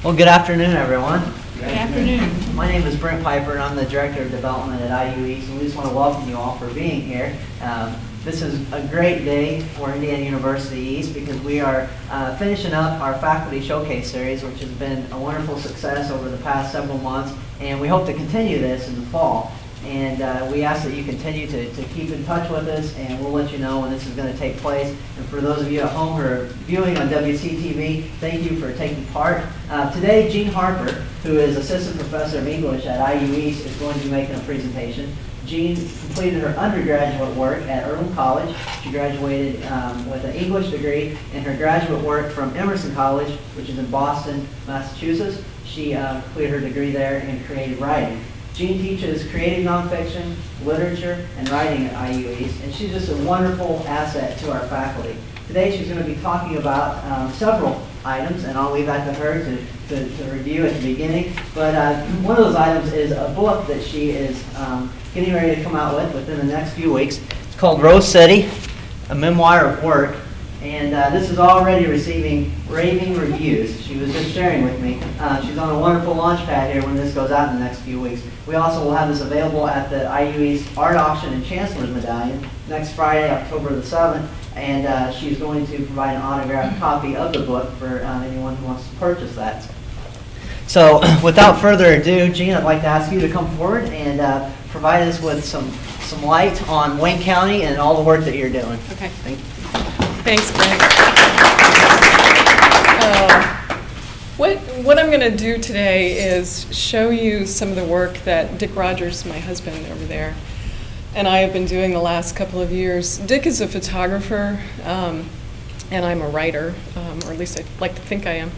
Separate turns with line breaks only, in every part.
Well, good afternoon, everyone.
Good afternoon.
My name is Brent Piper, and I'm the Director of Development at IU East, and we just want to welcome you all for being here. This is a great day for Indiana University East because we are finishing up our Faculty Showcase Series, which has been a wonderful success over the past several months, and we hope to continue this in the fall. And we ask that you continue to keep in touch with us, and we'll let you know when this is going to take place. And for those of you at home who are viewing on WCTV, thank you for taking part. Today, Jean Harper, who is Assistant Professor of English at IU East, is going to be making a presentation. Jean completed her undergraduate work at Earlham College. She graduated with an English degree, and her graduate work from Emerson College, which is in Boston, Massachusetts. She completed her degree there in creative writing. Jean teaches creative nonfiction, literature, and writing at IU East, and she's just a wonderful asset to our faculty. Today she's going to be talking about several items, and I'll leave that to her to review at the beginning. But one of those items is a book that she is getting ready to come out with within the next few weeks. It's called Rose City, a memoir of work. And this is already receiving raving reviews. She was just sharing with me. She's on a wonderful launch pad here when this goes out in the next few weeks. We also will have this available at the IU East Art Auction and Chancellor's Medallion next Friday, October the 7th. And she's going to provide an autographed copy of the book for anyone who wants to purchase that. So without further ado, Jean, I'd like to ask you to come forward and provide us with some light on Wayne County and all the work that you're doing.
Okay.
Thank you.
Thanks, Brent. What I'm going to do today is show you some of the work that Dick Rodgers, my husband over there, and I have been doing the last couple of years. Dick is a photographer, and I'm a writer, or at least I like to think I am.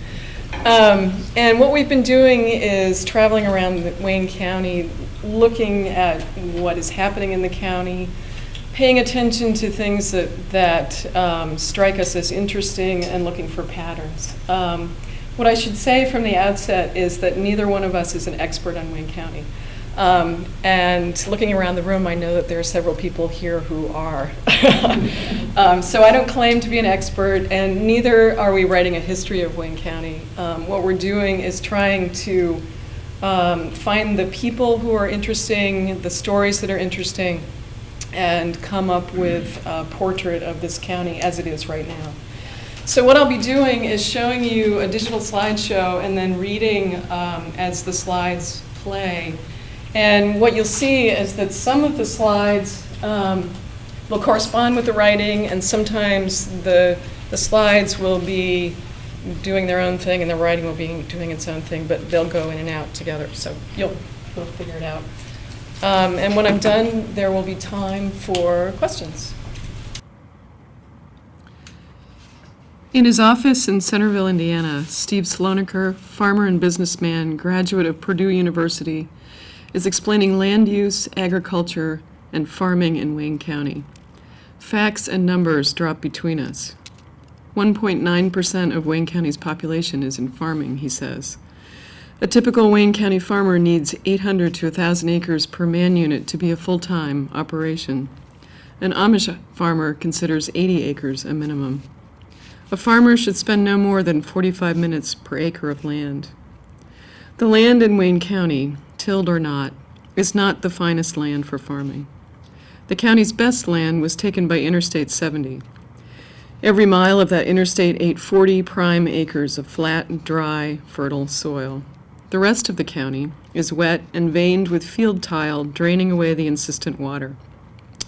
And what we've been doing is traveling around Wayne County, looking at what is happening in the county, paying attention to things that strike us as interesting and looking for patterns. What I should say from the outset is that neither one of us is an expert on Wayne County. And looking around the room, I know that there are several people here who are. So I don't claim to be an expert, and neither are we writing a history of Wayne County. What we're doing is trying to find the people who are interesting, the stories that are interesting, and come up with a portrait of this county as it is right now. So what I'll be doing is showing you a digital slideshow and then reading as the slides play. And what you'll see is that some of the slides will correspond with the writing, and sometimes the slides will be doing their own thing and the writing will be doing its own thing, but they'll go in and out together. So you'll figure it out. And when I'm done, there will be time for questions. In his office in Centerville, Indiana, Steve Saloneker, farmer and businessman, graduate of Purdue University, is explaining land use, agriculture, and farming in Wayne County. Facts and numbers drop between us. 1.9% of Wayne County's population is in farming, he says. A typical Wayne County farmer needs 800 to 1,000 acres per man unit to be a full-time operation. An Amish farmer considers 80 acres a minimum. A farmer should spend no more than 45 minutes per acre of land. The land in Wayne County, tilled or not, is not the finest land for farming. The county's best land was taken by Interstate 70. Every mile of that interstate ate 40 prime acres of flat, dry, fertile soil. The rest of the county is wet and veined with field tile draining away the insistent water.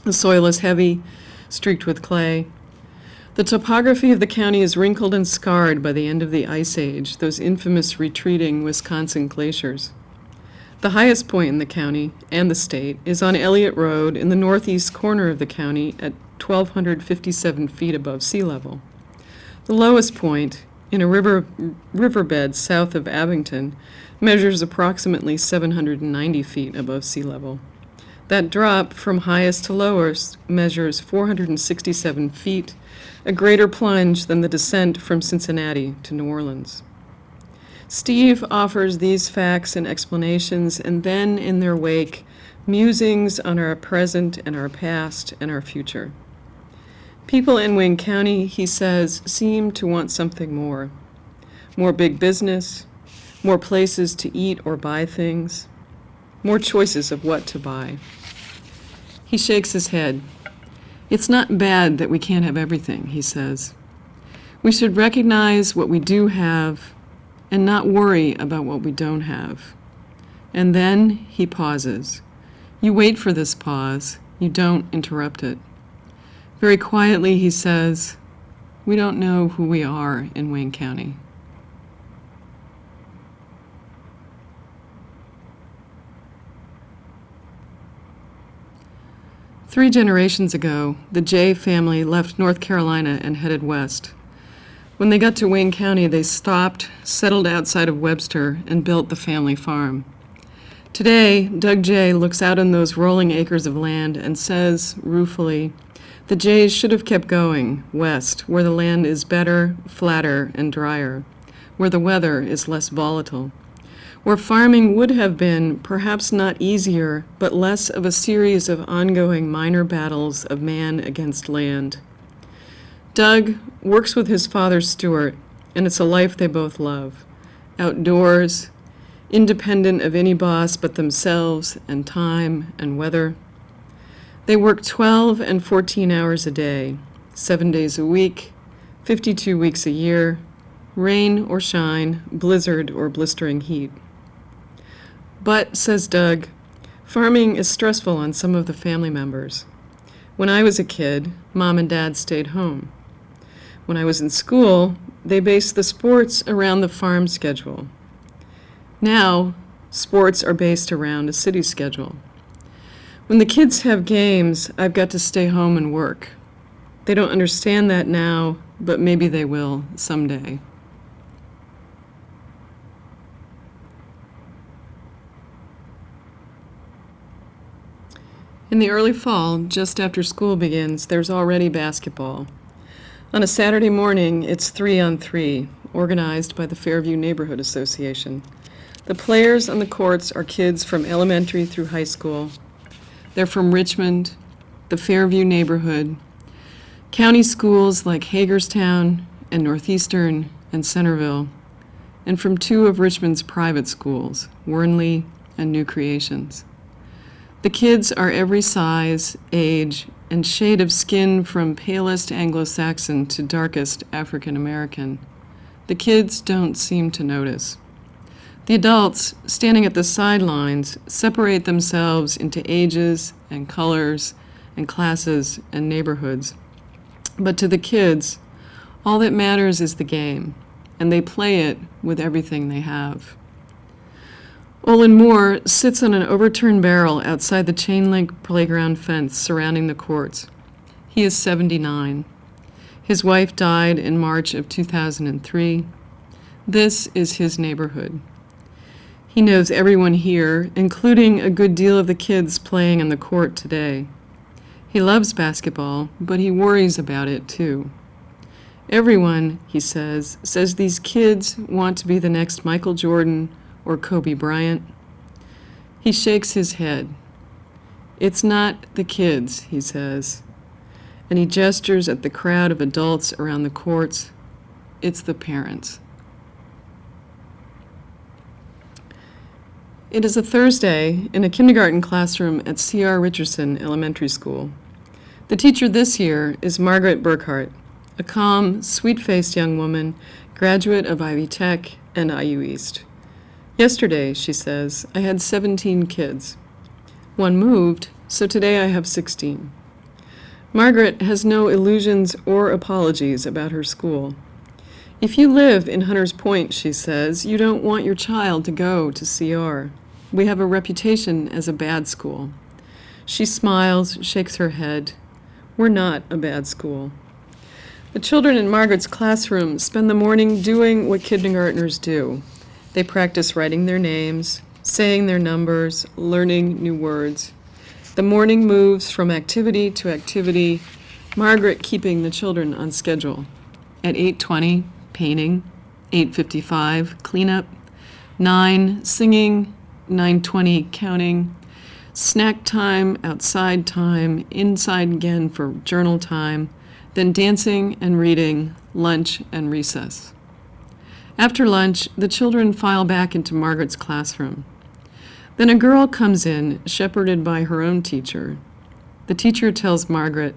The soil is heavy, streaked with clay. The topography of the county is wrinkled and scarred by the end of the Ice Age, those infamous retreating Wisconsin glaciers. The highest point in the county and the state is on Elliott Road in the northeast corner of the county at 1,257 feet above sea level. The lowest point, in a riverbed south of Abington, measures approximately 790 feet above sea level. That drop from highest to lowest measures 467 feet, a greater plunge than the descent from Cincinnati to New Orleans. Steve offers these facts and explanations, and then in their wake, musings on our present and our past and our future. People in Wayne County, he says, seem to want something more. More big business, more places to eat or buy things, more choices of what to buy. He shakes his head. It's not bad that we can't have everything, he says. We should recognize what we do have and not worry about what we don't have. And then he pauses. You wait for this pause. You don't interrupt it. Very quietly, he says, we don't know who we are in Wayne County. Three generations ago, the Jay family left North Carolina and headed west. When they got to Wayne County, they stopped, settled outside of Webster, and built the family farm. Today, Doug Jay looks out on those rolling acres of land and says, ruefully, the Jays should have kept going west, where the land is better, flatter, and drier, where the weather is less volatile, where farming would have been perhaps not easier, but less of a series of ongoing minor battles of man against land. Doug works with his father, Stuart, and it's a life they both love. Outdoors, independent of any boss but themselves and time and weather. They work 12 and 14 hours a day, 7 days a week, 52 weeks a year, rain or shine, blizzard or blistering heat. But, says Doug, farming is stressful on some of the family members. When I was a kid, Mom and Dad stayed home. When I was in school, they based the sports around the farm schedule. Now, sports are based around a city schedule. When the kids have games, I've got to stay home and work. They don't understand that now, but maybe they will someday. In the early fall, just after school begins, there's already basketball. On a Saturday morning, it's 3-on-3, organized by the Fairview Neighborhood Association. The players on the courts are kids from elementary through high school. They're from Richmond, the Fairview neighborhood, county schools like Hagerstown and Northeastern and Centerville, and from two of Richmond's private schools, Wernley and New Creations. The kids are every size, age, and shade of skin from palest Anglo-Saxon to darkest African American. The kids don't seem to notice. The adults, standing at the sidelines, separate themselves into ages and colors and classes and neighborhoods. But to the kids, all that matters is the game, and they play it with everything they have. Olin Moore sits on an overturned barrel outside the chain-link playground fence surrounding the courts. He is 79. His wife died in March of 2003. This is his neighborhood. He knows everyone here, including a good deal of the kids playing on the court today. He loves basketball, but he worries about it too. Everyone, he says these kids want to be the next Michael Jordan or Kobe Bryant. He shakes his head. It's not the kids, he says, and he gestures at the crowd of adults around the courts. It's the parents. It is a Thursday in a kindergarten classroom at C.R. Richardson Elementary School. The teacher this year is Margaret Burkhart, a calm, sweet-faced young woman, graduate of Ivy Tech and IU East. Yesterday, she says, I had 17 kids. One moved, so today I have 16. Margaret has no illusions or apologies about her school. If you live in Hunters Point, she says, you don't want your child to go to CR. We have a reputation as a bad school. She smiles, shakes her head. We're not a bad school. The children in Margaret's classroom spend the morning doing what kindergartners do. They practice writing their names, saying their numbers, learning new words. The morning moves from activity to activity, Margaret keeping the children on schedule. At 8:20, painting, 8:55, cleanup, 9, singing, 9:20, counting, snack time, outside time, inside again for journal time, then dancing and reading, lunch and recess. After lunch, the children file back into Margaret's classroom. Then a girl comes in, shepherded by her own teacher. The teacher tells Margaret,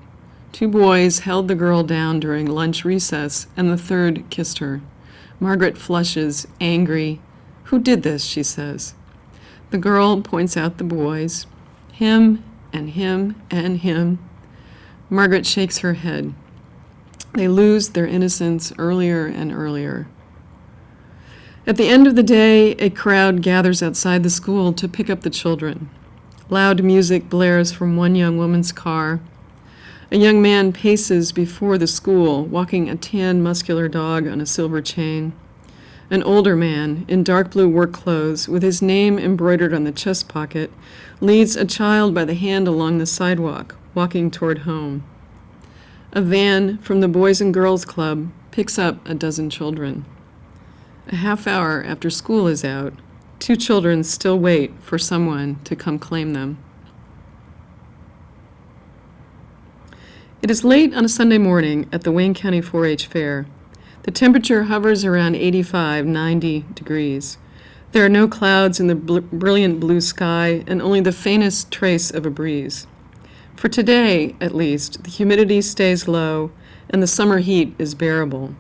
2 boys held the girl down during lunch recess, and the third kissed her. Margaret flushes, angry. "Who did this?" she says. The girl points out the boys. Him, and him, and him. Margaret shakes her head. They lose their innocence earlier and earlier. At the end of the day, a crowd gathers outside the school to pick up the children. Loud music blares from one young woman's car. A young man paces before the school, walking a tan, muscular dog on a silver chain. An older man, in dark blue work clothes, with his name embroidered on the chest pocket, leads a child by the hand along the sidewalk, walking toward home. A van from the Boys and Girls Club picks up a dozen children. A half hour after school is out, 2 children still wait for someone to come claim them. It is late on a Sunday morning at the Wayne County 4-H Fair. The temperature hovers around 85, 90 degrees. There are no clouds in the brilliant blue sky and only the faintest trace of a breeze. For today, at least, the humidity stays low and the summer heat is bearable.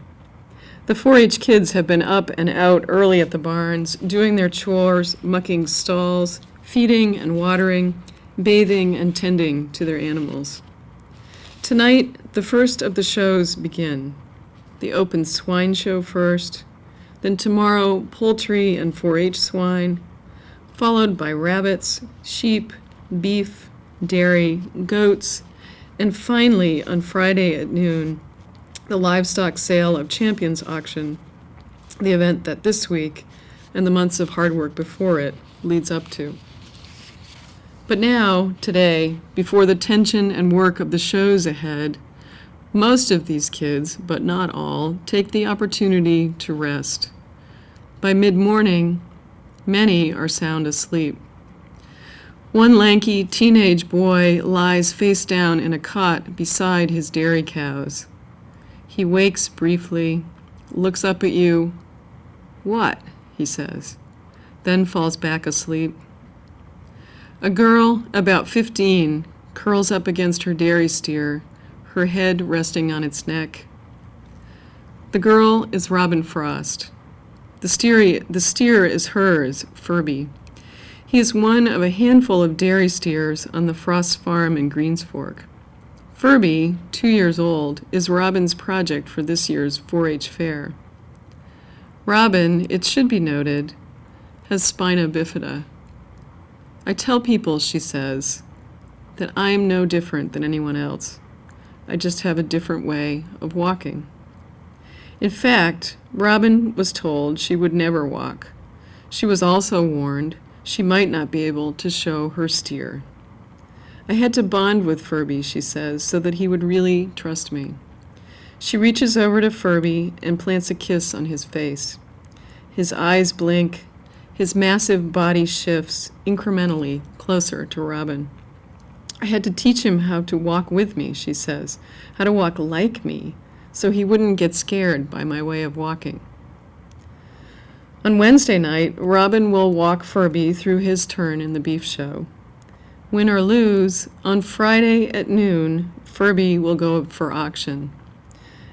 The 4-H kids have been up and out early at the barns, doing their chores, mucking stalls, feeding and watering, bathing and tending to their animals. Tonight, the first of the shows begin. The open swine show first, then tomorrow poultry and 4-H swine, followed by rabbits, sheep, beef, dairy, goats, and finally on Friday at noon, the livestock sale of Champions Auction, the event that this week and the months of hard work before it leads up to. But now, today, before the tension and work of the shows ahead, most of these kids, but not all, take the opportunity to rest. By mid-morning, many are sound asleep. One lanky teenage boy lies face down in a cot beside his dairy cows. He wakes briefly, looks up at you. "What?" he says, then falls back asleep. A girl, about 15, curls up against her dairy steer, her head resting on its neck. The girl is Robin Frost. The steer is hers, Furby. He is one of a handful of dairy steers on the Frost farm in Greens Fork. Furby, 2 years old, is Robin's project for this year's 4-H fair. Robin, it should be noted, has spina bifida. I tell people, she says, that I am no different than anyone else. I just have a different way of walking. In fact, Robin was told she would never walk. She was also warned she might not be able to show her steer. I had to bond with Furby, she says, so that he would really trust me. She reaches over to Furby and plants a kiss on his face. His eyes blink. His massive body shifts incrementally closer to Robin. I had to teach him how to walk with me, she says, how to walk like me, so he wouldn't get scared by my way of walking. On Wednesday night, Robin will walk Furby through his turn in the beef show. Win or lose, on Friday at noon, Furby will go up for auction.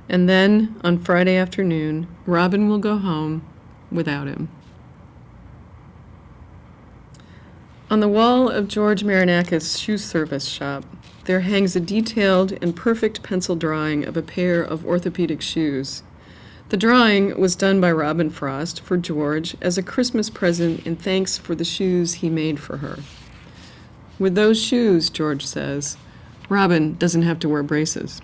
And then, on Friday afternoon, Robin will go home without him. On the wall of George Marinakas' shoe service shop, there hangs a detailed and perfect pencil drawing of a pair of orthopedic shoes. The drawing was done by Robin Frost for George as a Christmas present in thanks for the shoes he made for her. With those shoes, George says, Robin doesn't have to wear braces.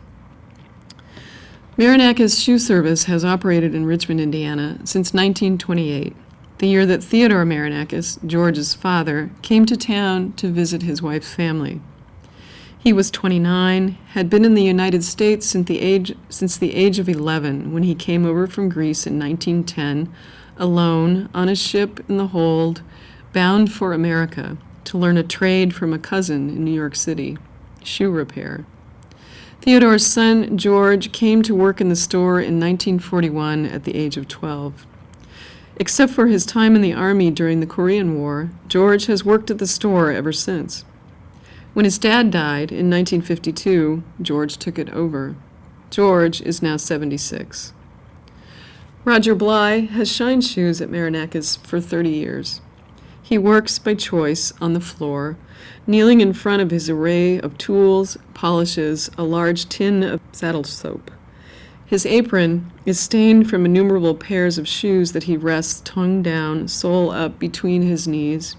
Marinakas' shoe service has operated in Richmond, Indiana since 1928. The year that Theodore Marinakas, George's father, came to town to visit his wife's family. He was 29, had been in the United States since the age of 11 when he came over from Greece in 1910, alone on a ship in the hold, bound for America to learn a trade from a cousin in New York City, shoe repair. Theodore's son, George, came to work in the store in 1941 at the age of 12. Except for his time in the Army during the Korean War, George has worked at the store ever since. When his dad died in 1952, George took it over. George is now 76. Roger Bly has shined shoes at Marinakas for 30 years. He works by choice on the floor, kneeling in front of his array of tools, polishes, a large tin of saddle soap. His apron is stained from innumerable pairs of shoes that he rests tongue down, sole up between his knees.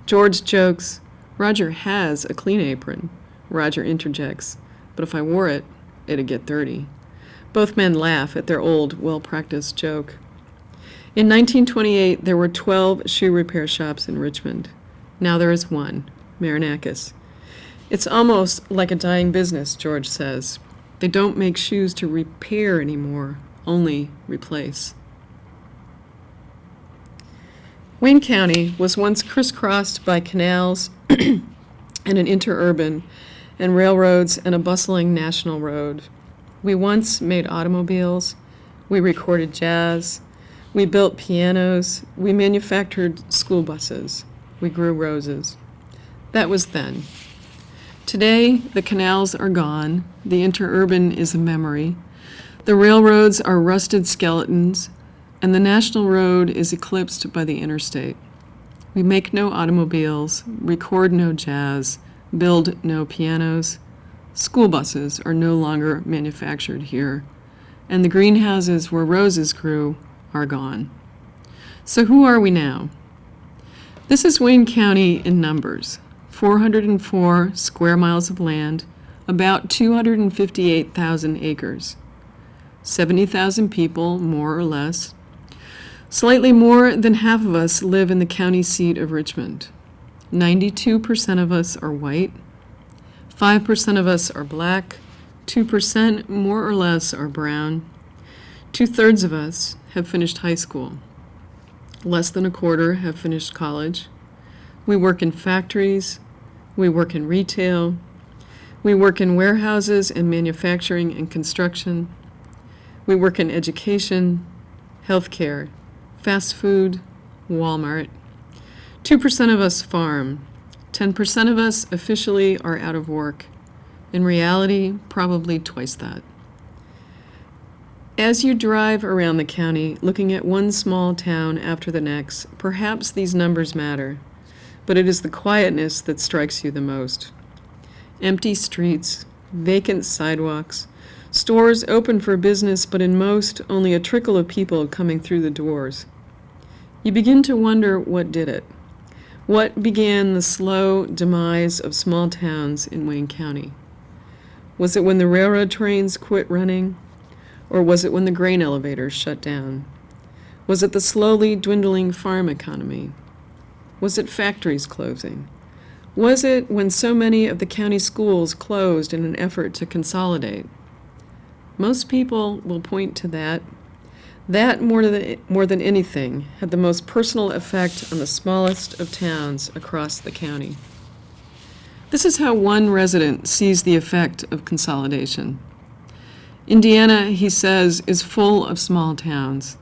George jokes, "Roger has a clean apron." Roger interjects, "But if I wore it, it'd get dirty." Both men laugh at their old, well-practiced joke. In 1928, there were 12 shoe repair shops in Richmond. Now there is one, Marinakas. "It's almost like a dying business," George says. "They don't make shoes to repair anymore, only replace." Wayne County was once crisscrossed by canals and an interurban, and railroads and a bustling national road. We once made automobiles, we recorded jazz, we built pianos, we manufactured school buses, we grew roses. That was then. Today, the canals are gone, the interurban is a memory, the railroads are rusted skeletons, and the national road is eclipsed by the interstate. We make no automobiles, record no jazz, build no pianos. School buses are no longer manufactured here, and the greenhouses where roses grew are gone. So who are we now? This is Wayne County in numbers. 404 square miles of land, about 258,000 acres. 70,000 people, more or less. Slightly more than half of us live in the county seat of Richmond. 92% of us are white. 5% of us are black. 2% more or less are brown. 2/3 of us have finished high school. Less than a quarter have finished college. We work in factories. We work in retail. We work in warehouses and manufacturing and construction. We work in education, healthcare, fast food, Walmart. 2% of us farm. 10% of us officially are out of work. In reality, probably twice that. As you drive around the county, looking at one small town after the next, perhaps these numbers matter, but it is the quietness that strikes you the most. Empty streets, vacant sidewalks, stores open for business, but in most, only a trickle of people coming through the doors. You begin to wonder what did it. What began the slow demise of small towns in Wayne County? Was it when the railroad trains quit running? Or was it when the grain elevators shut down? Was it the slowly dwindling farm economy? Was it factories closing? Was it when so many of the county schools closed in an effort to consolidate? Most people will point to that. That, more than anything, had the most personal effect on the smallest of towns across the county. This is how one resident sees the effect of consolidation. Indiana, he says, is full of small towns.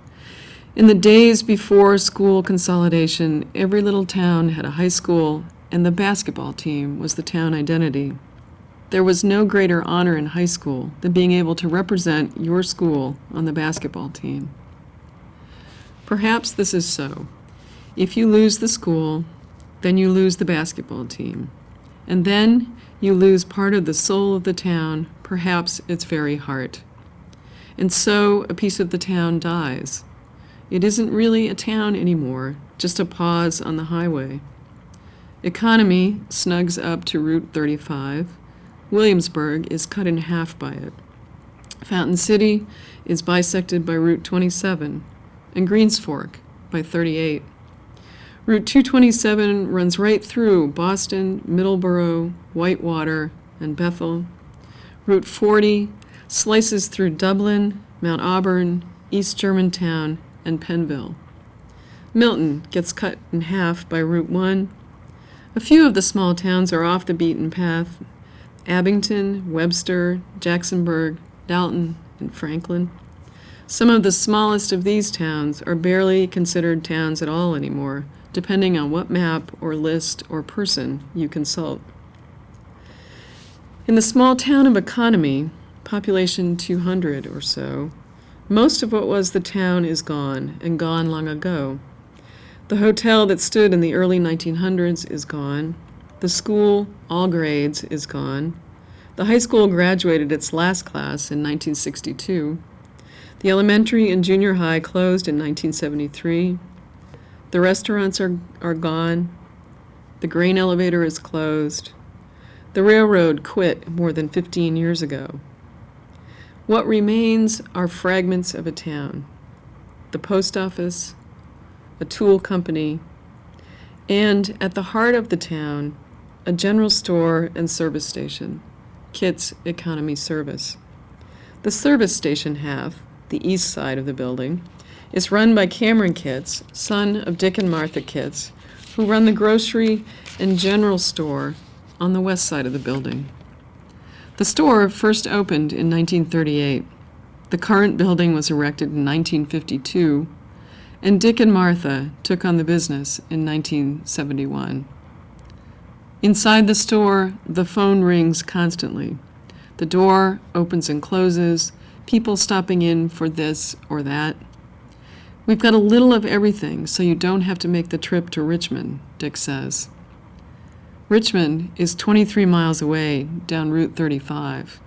In the days before school consolidation, every little town had a high school, and the basketball team was the town identity. There was no greater honor in high school than being able to represent your school on the basketball team. Perhaps this is so. If you lose the school, then you lose the basketball team. And then you lose part of the soul of the town, perhaps its very heart. And so a piece of the town dies. It isn't really a town anymore, just a pause on the highway. Economy snugs up to Route 35. Williamsburg is cut in half by it. Fountain City is bisected by Route 27, and Greens Fork by 38. Route 227 runs right through Boston, Middleborough, Whitewater, and Bethel. Route 40 slices through Dublin, Mount Auburn, East Germantown, and Pennville. Milton gets cut in half by Route 1. A few of the small towns are off the beaten path: Abington, Webster, Jacksonburg, Dalton, and Franklin. Some of the smallest of these towns are barely considered towns at all anymore, depending on what map or list or person you consult. In the small town of Economy, population 200 or so, most of what was the town is gone, and gone long ago. The hotel that stood in the early 1900s is gone. The school, all grades, is gone. The high school graduated its last class in 1962. The elementary and junior high closed in 1973. The restaurants are gone. The grain elevator is closed. The railroad quit more than 15 years ago. What remains are fragments of a town: the post office, a tool company, and at the heart of the town, a general store and service station, Kit's Economy Service. The service station half, the east side of the building, is run by Cameron Kitts, son of Dick and Martha Kitts, who run the grocery and general store on the west side of the building. The store first opened in 1938. The current building was erected in 1952, and Dick and Martha took on the business in 1971. Inside the store, the phone rings constantly. The door opens and closes, people stopping in for this or that. We've got a little of everything, so you don't have to make the trip to Richmond, Dick says. Richmond is 23 miles away down Route 35.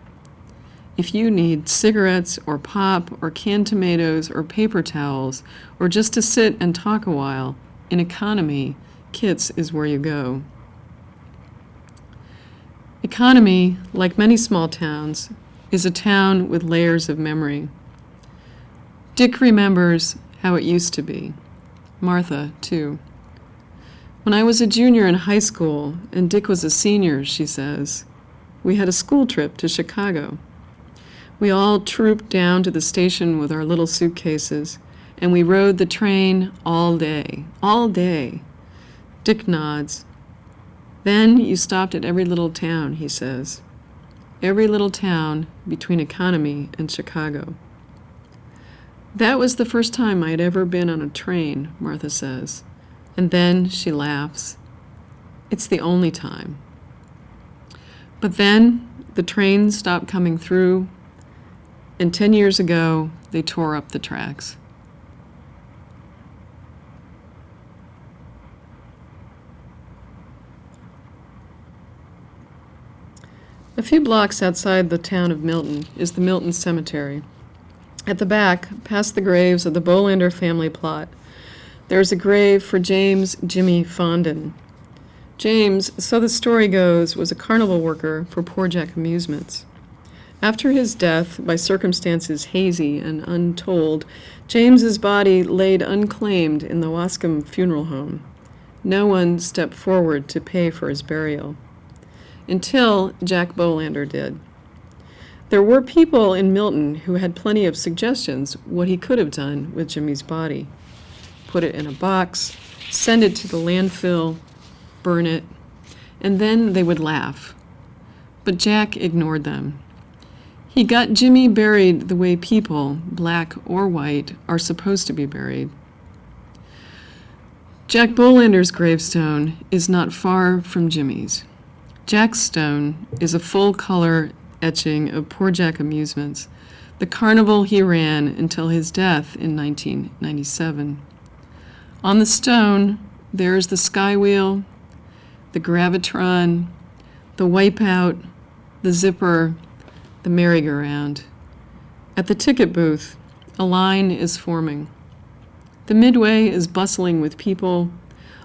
If you need cigarettes or pop or canned tomatoes or paper towels or just to sit and talk a while, in Economy, Kitts is where you go. Economy, like many small towns, is a town with layers of memory. Dick remembers how it used to be. Martha, too. When I was a junior in high school and Dick was a senior, she says, we had a school trip to Chicago. We all trooped down to the station with our little suitcases, and we rode the train all day. All day. Dick nods. Then you stopped at every little town, he says. Every little town between Economy and Chicago. That was the first time I had ever been on a train, Martha says. And then she laughs. It's the only time. But then the trains stopped coming through, and 10 years ago, they tore up the tracks. A few blocks outside the town of Milton is the Milton Cemetery. At the back, past the graves of the Bolander family plot, there is a grave for James Jimmy Fondon. James, so the story goes, was a carnival worker for Poor Jack Amusements. After his death, by circumstances hazy and untold, James's body laid unclaimed in the Wascombe funeral home. No one stepped forward to pay for his burial. Until Jack Bolander did. There were people in Milton who had plenty of suggestions what he could have done with Jimmy's body. Put it in a box, send it to the landfill, burn it, and then they would laugh. But Jack ignored them. He got Jimmy buried the way people, black or white, are supposed to be buried. Jack Bolander's gravestone is not far from Jimmy's. Jack's stone is a full-color etching of Poor Jack Amusements, the carnival he ran until his death in 1997. On the stone, there is the Skywheel, the Gravitron, the Wipeout, the Zipper, the merry-go-round. At the ticket booth, a line is forming. The midway is bustling with people.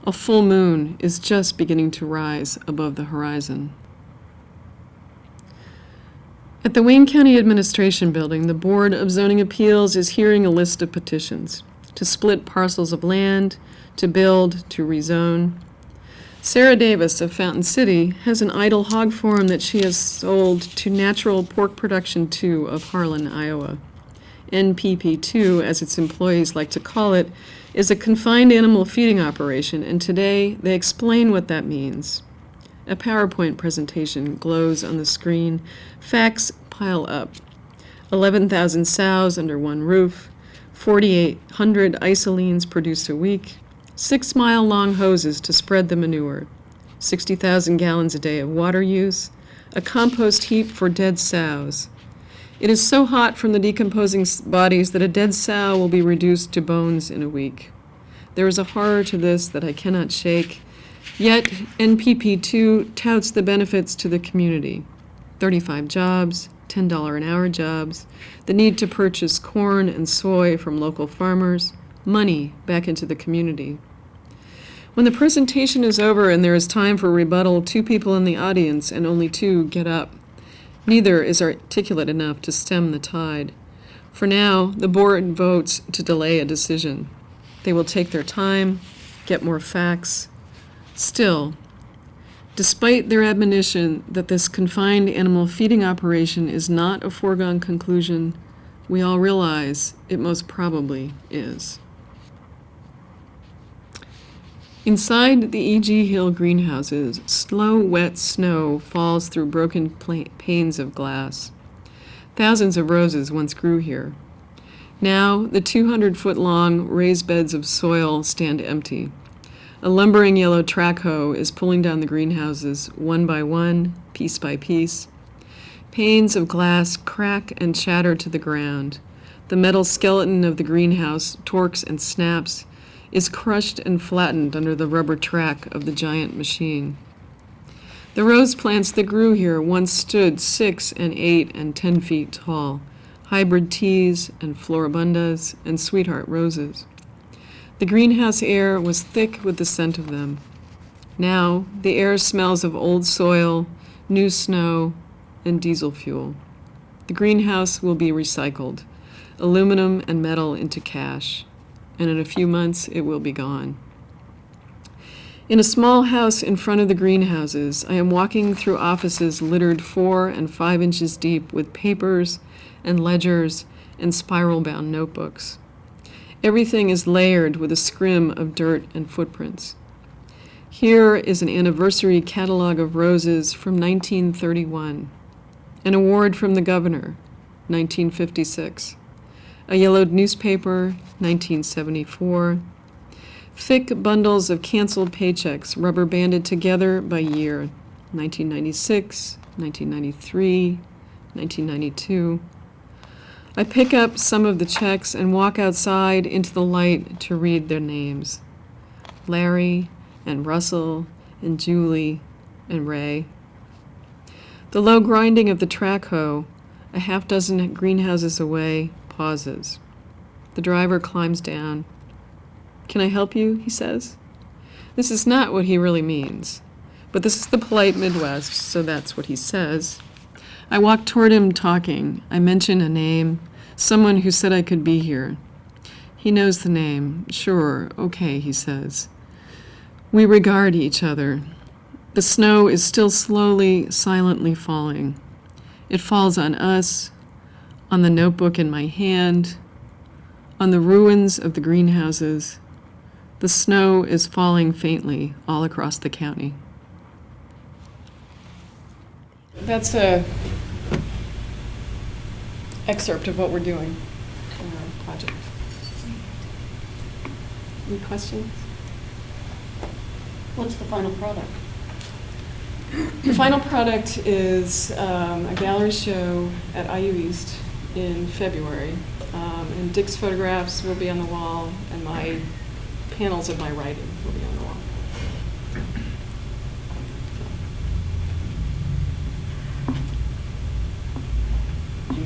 A full moon is just beginning to rise above the horizon. At the Wayne County Administration Building, the Board of Zoning Appeals is hearing a list of petitions to split parcels of land, to build, to rezone. Sarah Davis of Fountain City has an idle hog farm that she has sold to Natural Pork Production 2 of Harlan, Iowa. NPP2, as its employees like to call it, is a confined animal feeding operation, and today they explain what that means. A PowerPoint presentation glows on the screen. Facts pile up. 11,000 sows under one roof, 4,800 isolines produced a week, 6-mile-long hoses to spread the manure, 60,000 gallons a day of water use, a compost heap for dead sows. It is so hot from the decomposing bodies that a dead sow will be reduced to bones in a week. There is a horror to this that I cannot shake, yet NPP2 touts the benefits to the community. 35 jobs, $10 an hour jobs, the need to purchase corn and soy from local farmers, money back into the community. When the presentation is over and there is time for rebuttal, 2 people in the audience and only 2 get up. Neither is articulate enough to stem the tide. For now, the board votes to delay a decision. They will take their time, get more facts. Still, despite their admonition that this confined animal feeding operation is not a foregone conclusion, we all realize it most probably is. Inside the E.G. Hill greenhouses, slow, wet snow falls through broken panes of glass. Thousands of roses once grew here. Now, the 200-foot-long raised beds of soil stand empty. A lumbering yellow track hoe is pulling down the greenhouses one by one, piece by piece. Panes of glass crack and shatter to the ground. The metal skeleton of the greenhouse torques and snaps, is crushed and flattened under the rubber track of the giant machine. The rose plants that grew here once stood 6 and 8 and 10 feet tall, hybrid teas and floribundas and sweetheart roses. The greenhouse air was thick with the scent of them. Now the air smells of old soil, new snow, and diesel fuel. The greenhouse will be recycled, aluminum and metal into cash, and in a few months it will be gone. In a small house in front of the greenhouses, I am walking through offices littered 4 and 5 inches deep with papers and ledgers and spiral-bound notebooks. Everything is layered with a scrim of dirt and footprints. Here is an anniversary catalog of roses from 1931, an award from the governor, 1956, a yellowed newspaper, 1974, thick bundles of canceled paychecks rubber banded together by year, 1996, 1993, 1992. I pick up some of the checks and walk outside into the light to read their names. Larry and Russell and Julie and Ray. The low grinding of the track hoe, a half dozen greenhouses away, pauses. The driver climbs down. "Can I help you?" he says. This is not what he really means, but this is the polite Midwest, so that's what he says. I walk toward him talking. I mention a name, someone who said I could be here. He knows the name. "Sure, okay," he says. We regard each other. The snow is still slowly, silently falling. It falls on us, on the notebook in my hand, on the ruins of the greenhouses. The snow is falling faintly all across the county. That's a excerpt of what we're doing in our project. Any questions?
What's the final product?
The final product is a gallery show at IU East in February. And Dick's photographs will be on the wall, and my panels of my writing will be on the wall.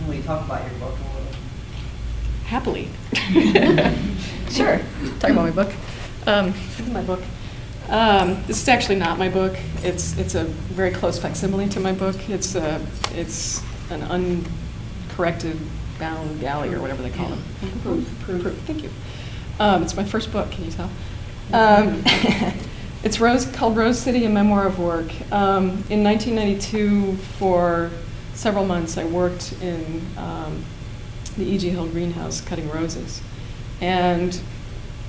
Will you talk about your book a little?
Happily. Sure. Talk about my book. This is my book. This is actually not my book. It's a very close facsimile to my book. It's an uncorrected bound galley or whatever they call them. Proof. Thank you. It's my first book. Can you tell? It's called Rose City: A Memoir of Work. In 1992, for several months, I worked in the E.G. Hill greenhouse cutting roses. And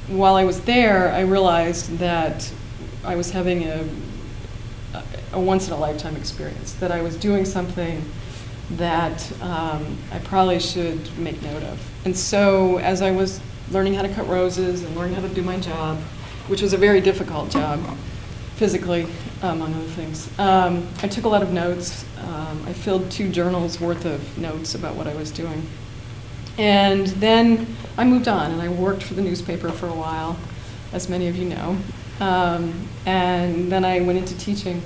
while I was there, I realized that I was having a once-in-a-lifetime experience, that I was doing something that I probably should make note of. And so as I was learning how to cut roses and learning how to do my job, which was a very difficult job, physically, among other things, I took a lot of notes. I filled 2 journals worth of notes about what I was doing. And then I moved on, and I worked for the newspaper for a while, as many of you know. And then I went into teaching.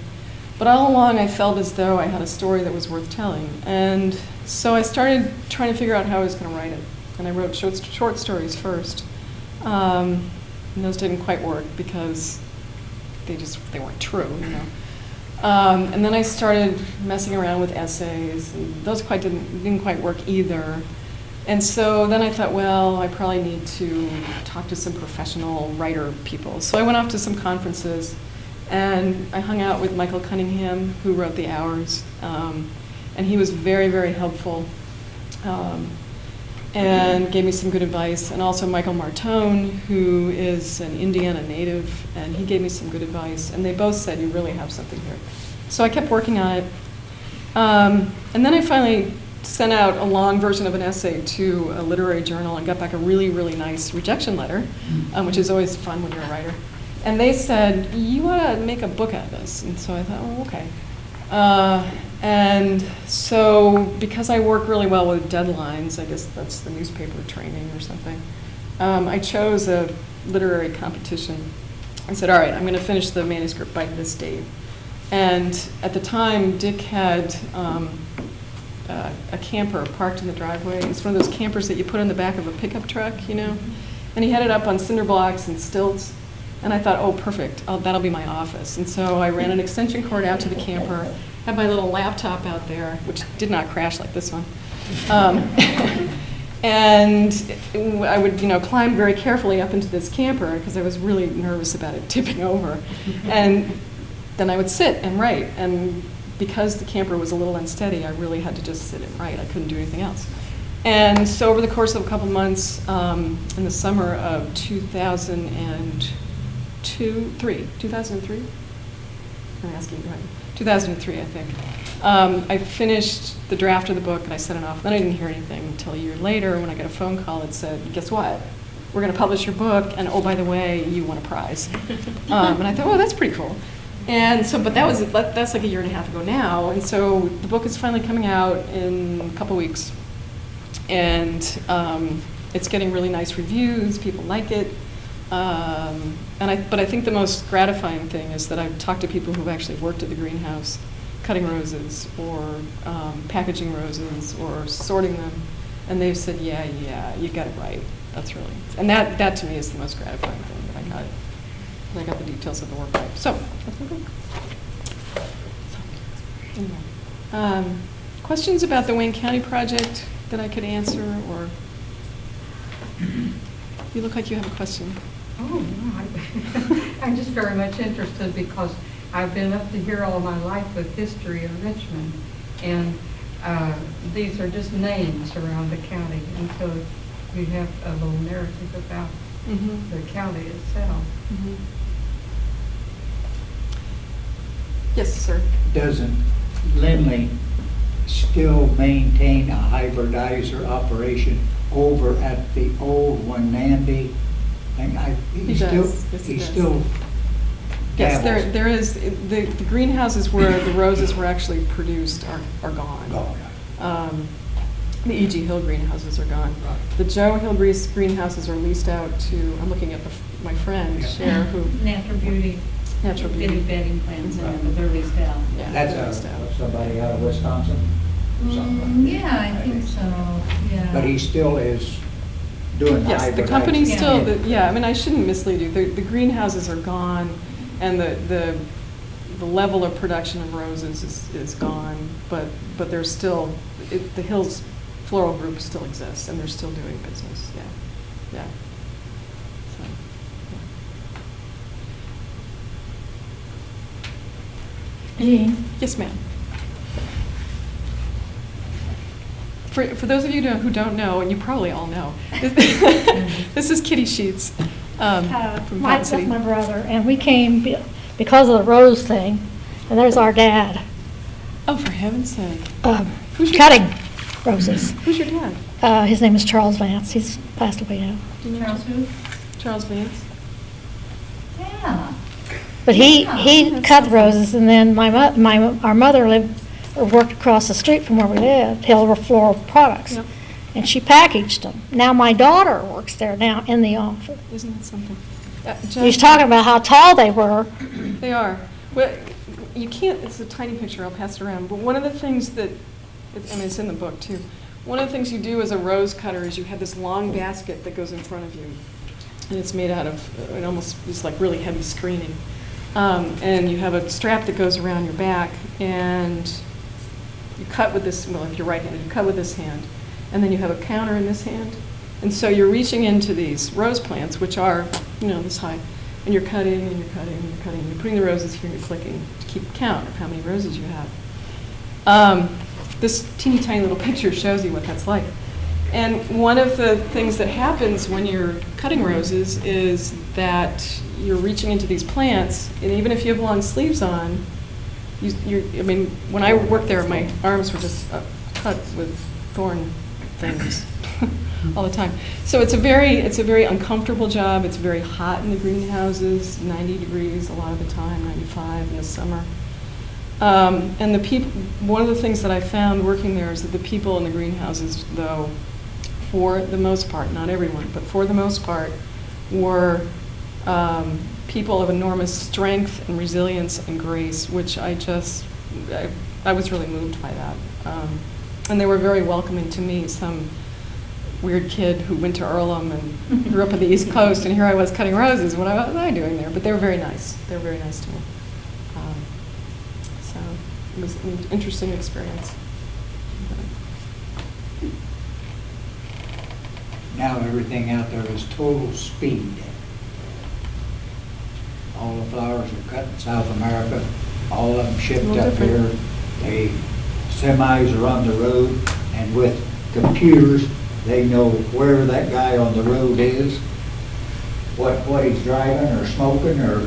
But all along, I felt as though I had a story that was worth telling. And so I started trying to figure out how I was going to write it. And I wrote short stories first. And those didn't quite work because they weren't true, you know. And then I started messing around with essays, and those didn't quite work either. And so then I thought, well, I probably need to talk to some professional writer people. So I went off to some conferences, and I hung out with Michael Cunningham, who wrote The Hours, and he was very, very helpful, and gave me some good advice. And also Michael Martone, who is an Indiana native, and he gave me some good advice. And they both said, you really have something here. So I kept working on it. And then I finally sent out a long version of an essay to a literary journal and got back a really, really nice rejection letter, which is always fun when you're a writer. And they said, you ought to make a book out of this. And so I thought, oh, okay. And so because I work really well with deadlines, I guess that's the newspaper training or something, I chose a literary competition. I said, all right, I'm going to finish the manuscript by this date. And at the time, Dick had a camper parked in the driveway. It's one of those campers that you put in the back of a pickup truck, you know? And he had it up on cinder blocks and stilts. And I thought, oh, perfect, that'll be my office. And so I ran an extension cord out to the camper, had my little laptop out there, which did not crash like this one. And I would, climb very carefully up into this camper because I was really nervous about it tipping over. And then I would sit and write. And because the camper was a little unsteady, I really had to just sit and write. I couldn't do anything else. And so over the course of a couple months, in the summer of 2003? I'm asking you, right? 2003, I think. I finished the draft of the book and I sent it off. Then I didn't hear anything until a year later when I got a phone call that said, guess what? We're going to publish your book, and oh, by the way, you won a prize. And I thought, oh, that's pretty cool. And so, but that's like a year and a half ago now. And so the book is finally coming out in a couple weeks. And it's getting really nice reviews. People like it. But I think the most gratifying thing is that I've talked to people who've actually worked at the greenhouse, cutting roses or packaging roses or sorting them, and they've said, yeah, you got it right. That's really, and that to me is the most gratifying thing that I got. I got the details of the work right. So that's my book. Anyway, questions about the Wayne County project that I could answer, or you look like you have a question.
Oh, no, I'm just very much interested because I've been up to here all my life with history of Richmond, and these are just names around the county, and so you have a little narrative about the county itself.
Yes, sir.
Doesn't Lindley still maintain a hybridizer operation over at the old Wanambi?
He does. Yes, he still yes, there is. The greenhouses where the roses were actually produced are gone. The E.G. Hill greenhouses are gone.
Right.
The Joe Hill greenhouses are leased out to, I'm looking at my friend, Cher, who...
Natural Beauty bedding plants, and they're leased out.
Yeah,
That's somebody out of Wisconsin?
Yeah, I think so, yeah.
But he still is doing the
yes, the
hybridizing.
company still,
Yeah.
I mean, I shouldn't mislead you. The greenhouses are gone, and the level of production of roses is gone, but there's still, the Hills Floral Group still exists, and they're still doing business, yeah. So, yeah.
Jean?
Yes, ma'am. For those of you who don't know, and you probably all know, this is Kitty Sheets from Fountain City.
That's my brother, and we came because of the rose thing, and there's our dad.
Oh, for heaven's sake.
cutting roses.
Who's your dad?
His name is Charles Vance. He's passed away now.
Do you know
Charles who?
Charles Vance?
Yeah.
But he cut roses, and then our mother lived or worked across the street from where we lived, Hill Floral Products,
Yep.
and she packaged them. Now my daughter works there now in the office.
Isn't that something?
He's talking about how tall they were.
They are. Well, you can't, it's a tiny picture, I'll pass it around, but one of the things that, it's in the book too, one of the things you do as a rose cutter is you have this long basket that goes in front of you, and it's made out of, it almost is like really heavy screening. And you have a strap that goes around your back, and you cut with this, well, if you're right-handed, you cut with this hand, and then you have a counter in this hand, and so you're reaching into these rose plants, which are, this high, and you're cutting, and you're cutting, and you're cutting, and you're putting the roses here, and you're clicking to keep count of how many roses you have. This teeny tiny little picture shows you what that's like. And one of the things that happens when you're cutting roses is that you're reaching into these plants, and even if you have long sleeves on, when I worked there, my arms were just cut with thorn things all the time. So it's a very uncomfortable job. It's very hot in the greenhouses, 90 degrees a lot of the time, 95 in the summer. And the people, one of the things that I found working there is that the people in the greenhouses, though, for the most part, not everyone, but for the most part, were people of enormous strength and resilience and grace, which I was really moved by that. And they were very welcoming to me, some weird kid who went to Earlham and grew up on the East Coast, and here I was cutting roses. What was I doing there? But they were very nice. They were very nice to me. So it was an interesting experience.
Now everything out there is total speed. All the flowers are cut in South America, all of them shipped
A little
up here.
different.
The semis are on the road, and with computers, they know where that guy on the road is, what he's driving or smoking or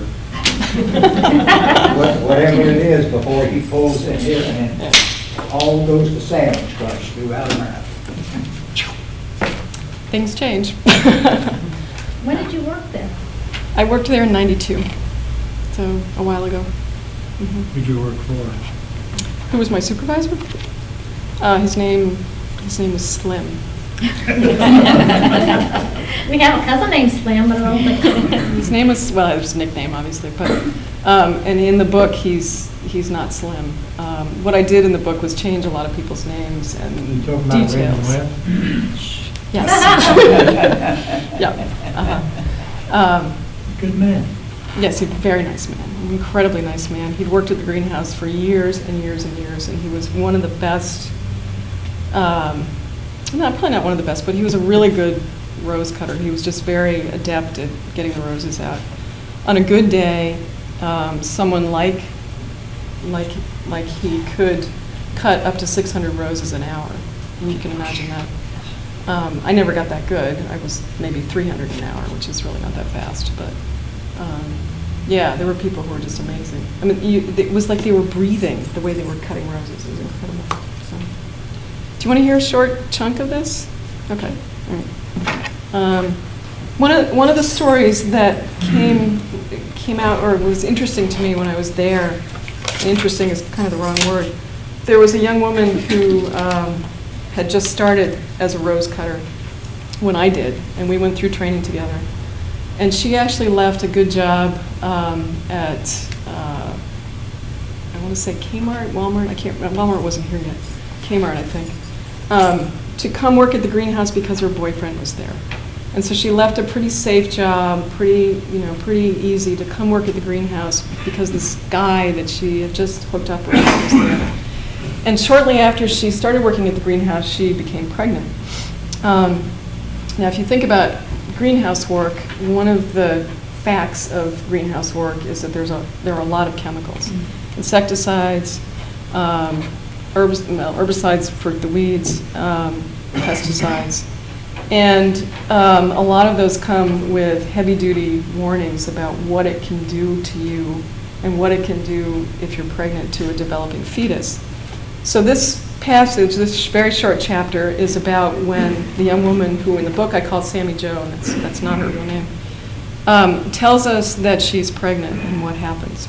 whatever it is before he pulls in here, and all goes to sandwich crush throughout America.
Things change.
When did you work there?
I worked there in '92, so a while ago.
Who'd you work for?
Who was my supervisor? His name was Slim.
We have a cousin named Slim, but I don't think.
His name was, well, it was his nickname, obviously, but, and in the book, he's not Slim. What I did in the book was change a lot of people's names and
You talking about
details.
Raymond Webb?
Yes. Yeah.
Good man.
Yes, he's a very nice man, an incredibly nice man. He'd worked at the greenhouse for years and years and years, and he was one of the best, probably not one of the best, but he was a really good rose cutter. He was just very adept at getting the roses out. On a good day, someone like he could cut up to 600 roses an hour. And you can imagine that. I never got that good. I was maybe 300 an hour, which is really not that fast. But yeah, there were people who were just amazing. I mean, it was like they were breathing the way they were cutting roses. It was incredible. So, do you want to hear a short chunk of this? Okay. All right. One of the stories that came out, or was interesting to me when I was there, and interesting is kind of the wrong word, there was a young woman who had just started as a rose cutter when I did, and we went through training together. And she actually left a good job at, I want to say Kmart, Walmart, Walmart wasn't here yet, Kmart I think, to come work at the greenhouse because her boyfriend was there. And so she left a pretty safe job, pretty easy to come work at the greenhouse because this guy that she had just hooked up with was there. And shortly after she started working at the greenhouse, she became pregnant. Now, if you think about greenhouse work, one of the facts of greenhouse work is that there are a lot of chemicals. Insecticides, herbicides for the weeds, pesticides. And a lot of those come with heavy-duty warnings about what it can do to you and what it can do if you're pregnant to a developing fetus. So this passage, this very short chapter, is about when the young woman who in the book I call Sammy Jo, and that's not her real name, tells us that she's pregnant and what happens.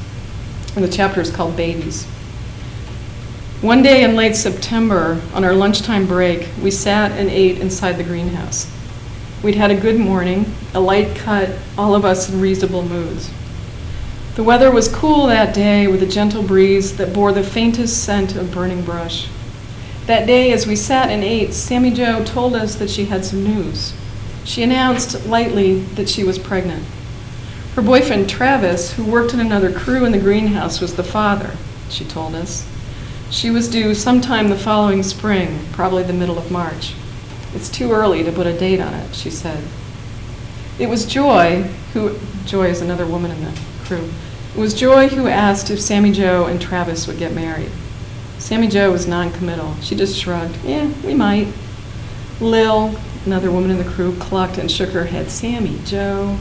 And the chapter is called Babies. One day in late September, on our lunchtime break, we sat and ate inside the greenhouse. We'd had a good morning, a light cut, all of us in reasonable moods. The weather was cool that day with a gentle breeze that bore the faintest scent of burning brush. That day, as we sat and ate, Sammy Jo told us that she had some news. She announced lightly that she was pregnant. Her boyfriend, Travis, who worked in another crew in the greenhouse, was the father, she told us. She was due sometime the following spring, probably the middle of March. It's too early to put a date on it, she said. It was Joy is another woman in the crew. It was Joy who asked if Sammy Jo and Travis would get married. Sammy Jo was non-committal. She just shrugged. Yeah, we might. Lil, another woman in the crew, clucked and shook her head. Sammy Jo.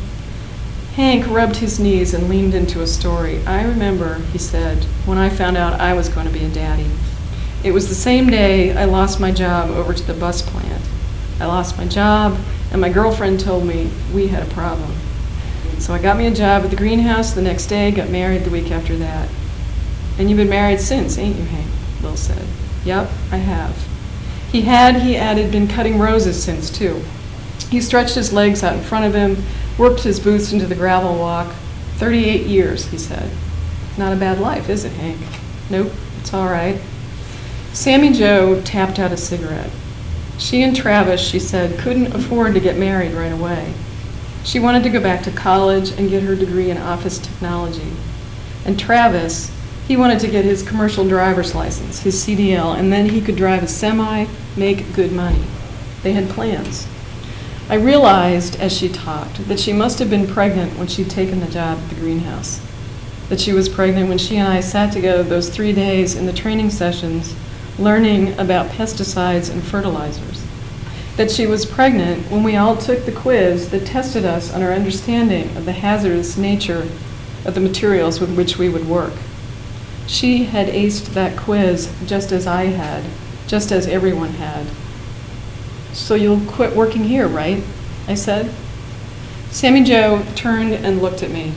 Hank rubbed his knees and leaned into a story. I remember, he said, when I found out I was going to be a daddy. It was the same day I lost my job over to the bus plant. I lost my job, and my girlfriend told me we had a problem. So I got me a job at the greenhouse the next day, got married the week after that. And you've been married since, ain't you, Hank? Lil said. Yep, I have. He added, been cutting roses since, too. He stretched his legs out in front of him, worked his boots into the gravel walk. 38 years, he said. Not a bad life, is it, Hank? Nope, it's all right. Sammy Jo tapped out a cigarette. She and Travis, she said, couldn't afford to get married right away. She wanted to go back to college and get her degree in office technology. And Travis, he wanted to get his commercial driver's license, his CDL, and then he could drive a semi, make good money. They had plans. I realized, as she talked, that she must have been pregnant when she'd taken the job at the greenhouse. That she was pregnant when she and I sat together those 3 days in the training sessions, learning about pesticides and fertilizers. That she was pregnant when we all took the quiz that tested us on our understanding of the hazardous nature of the materials with which we would work. She had aced that quiz just as I had, just as everyone had. So you'll quit working here, right? I said. Sammy Jo turned and looked at me.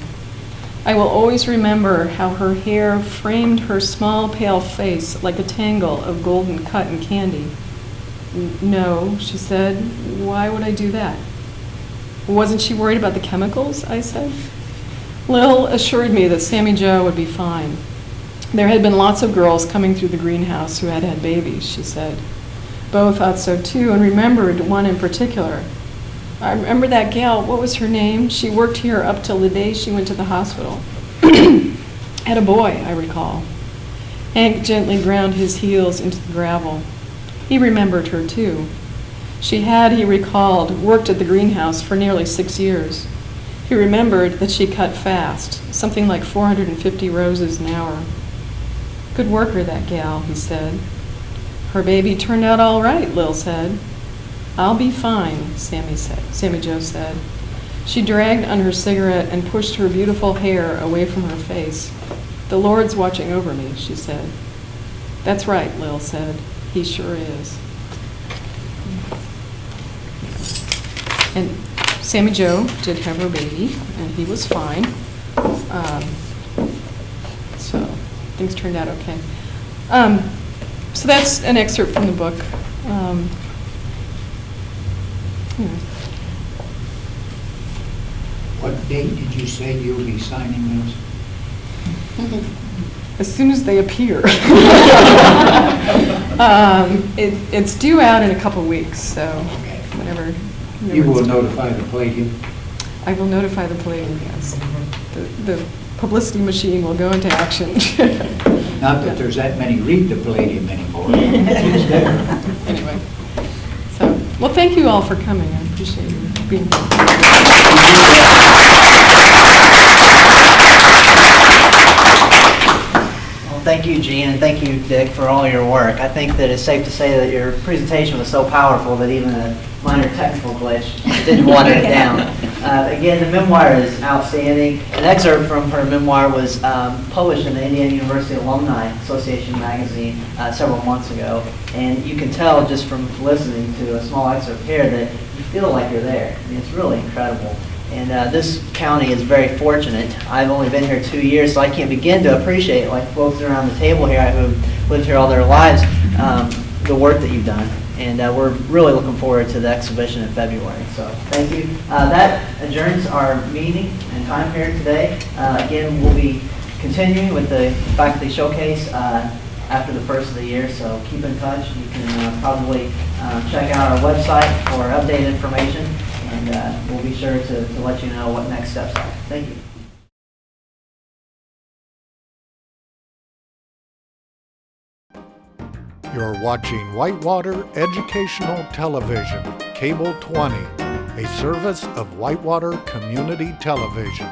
I will always remember how her hair framed her small, pale face like a tangle of golden cotton candy. No, she said. Why would I do that? Wasn't she worried about the chemicals? I said. Lil assured me that Sammy Jo would be fine. There had been lots of girls coming through the greenhouse who had had babies, she said. Bo thought so too and remembered one in particular. I remember that gal, what was her name? She worked here up till the day she went to the hospital. Had a boy, I recall. Hank gently ground his heels into the gravel. He remembered her too. She had, he recalled, worked at the greenhouse for nearly 6 years. He remembered that she cut fast, something like 450 roses an hour. Good worker, that gal, he said. Her baby turned out all right, Lil said. I'll be fine, Sammy Jo said. She dragged on her cigarette and pushed her beautiful hair away from her face. The Lord's watching over me, she said. That's right, Lil said. He sure is. And Sammy Jo did have her baby, and he was fine. So things turned out okay. So that's an excerpt from the book.
What date did you say you'll be signing those?
As soon as they appear. It's due out in a couple weeks, so whenever
You will
it's due.
notify the Palladium?
I will notify the Palladium, yes. The publicity machine will go into action.
Not that there's that many read the Palladium anymore. It's there.
Anyway, so, well, thank you all for coming. I appreciate you being here.
Well, thank you, Jean, and thank you, Dick, for all your work. I think that it's safe to say that your presentation was so powerful that even a minor technical glitch didn't water it down. Again, the memoir is outstanding. An excerpt from her memoir was published in the Indiana University Alumni Association magazine several months ago. And you can tell just from listening to a small excerpt here that you feel like you're there. I mean, it's really incredible. And this county is very fortunate. I've only been here 2 years, so I can't begin to appreciate, like folks around the table here who've lived here all their lives, the work that you've done. And we're really looking forward to the exhibition in February. So thank you. That adjourns our meeting and time period today. Again, we'll be continuing with the faculty showcase after the first of the year, so keep in touch. You can probably check out our website for updated information, and we'll be sure to let you know what next steps are. Thank you.
You're watching Whitewater Educational Television, Cable 20, a service of Whitewater Community Television.